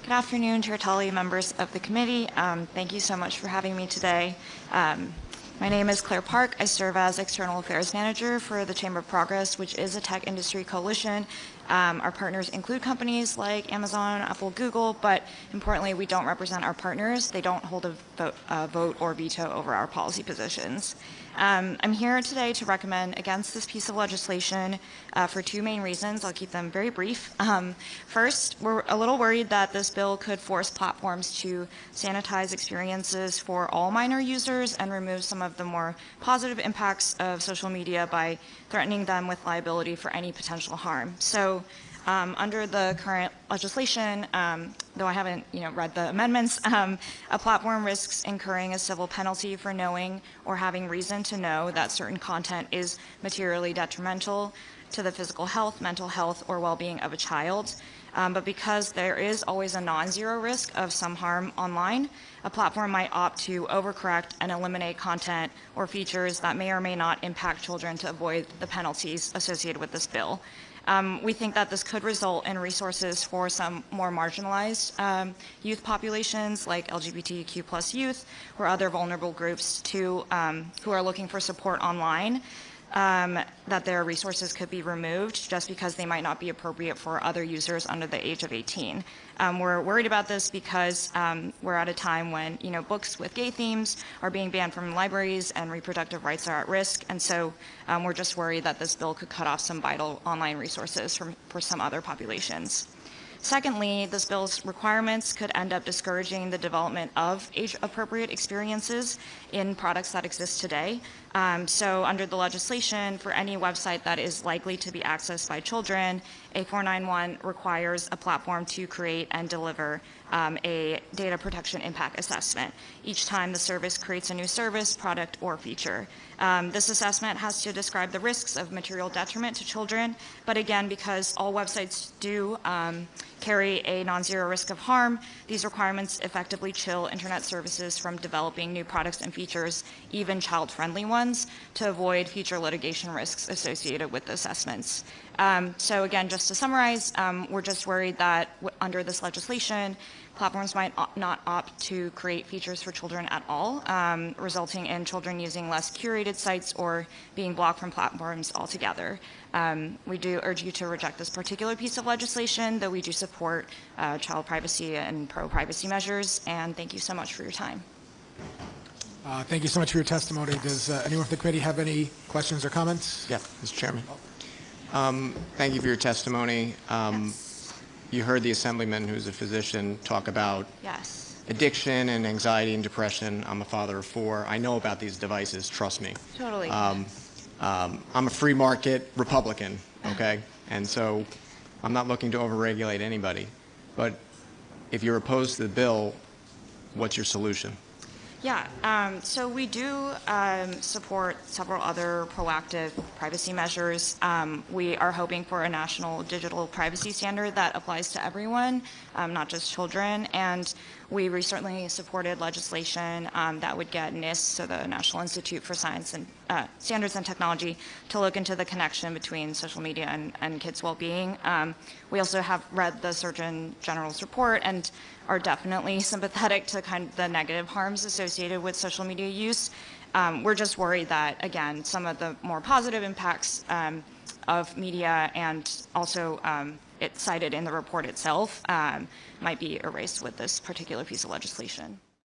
Good afternoon, Chair Tully, members of the committee. Thank you so much for having me today. My name is Claire Park. I serve as External Affairs Manager for the Chamber of Progress, which is a tech industry coalition. Our partners include companies like Amazon, Apple, Google, but importantly, we don't represent our partners. They don't hold a vote or veto over our policy positions. I'm here today to recommend against this piece of legislation for two main reasons. I'll keep them very brief. First, we're a little worried that this bill could force platforms to sanitize experiences for all minor users and remove some of the more positive impacts of social media by threatening them with liability for any potential harm. So under the current legislation, though I haven't read the amendments, a platform risks incurring a civil penalty for knowing or having reason to know that certain content is materially detrimental to the physical health, mental health, or well-being of a child. But because there is always a non-zero risk of some harm online, a platform might opt to overcorrect and eliminate content or features that may or may not impact children to avoid the penalties associated with this bill. We think that this could result in resources for some more marginalized youth populations like LGBTQ+ youth or other vulnerable groups who are looking for support online, that their resources could be removed just because they might not be appropriate for other users under the age of 18. We're worried about this because we're at a time when books with gay themes are being banned from libraries and reproductive rights are at risk, and so we're just worried that this bill could cut off some vital online resources for some other populations. Secondly, this bill's requirements could end up discouraging the development of age-appropriate experiences in products that exist today. So under the legislation, for any website that is likely to be accessed by children, A491 requires a platform to create and deliver a data protection impact assessment each time the service creates a new service, product, or feature. This assessment has to describe the risks of material detriment to children, but again, because all websites do carry a non-zero risk of harm, these requirements effectively chill internet services from developing new products and features, even child-friendly ones, to avoid future litigation risks associated with the assessments. So again, just to summarize, we're just worried that under this legislation, platforms might not opt to create features for children at all, resulting in children using less curated sites or being blocked from platforms altogether. We do urge you to reject this particular piece of legislation, though we do support child privacy and pro-privacy measures, and thank you so much for your time. Thank you so much for your testimony. Does anyone from the committee have any questions or comments? Yeah, Mr. Chairman. Thank you for your testimony. Yes. You heard the Assemblyman, who's a physician, talk about Yes. addiction and anxiety and depression. I'm a father of 4. I know about these devices, trust me. Totally. I'm a free market Republican, okay? And so I'm not looking to overregulate anybody. But if you're opposed to the bill, what's your solution? Yeah, so we do support several other proactive privacy measures. We are hoping for a national digital privacy standard that applies to everyone, not just children. And we recently supported legislation that would get NIST, so the National Institute for Science and Standards and Technology, to look into the connection between social media and kids' well-being. We also have read the Surgeon General's report and are definitely sympathetic to kind of the negative harms associated with social media use. We're just worried that, again, some of the more positive impacts of media and also it cited in the report itself might be erased with this particular piece of legislation.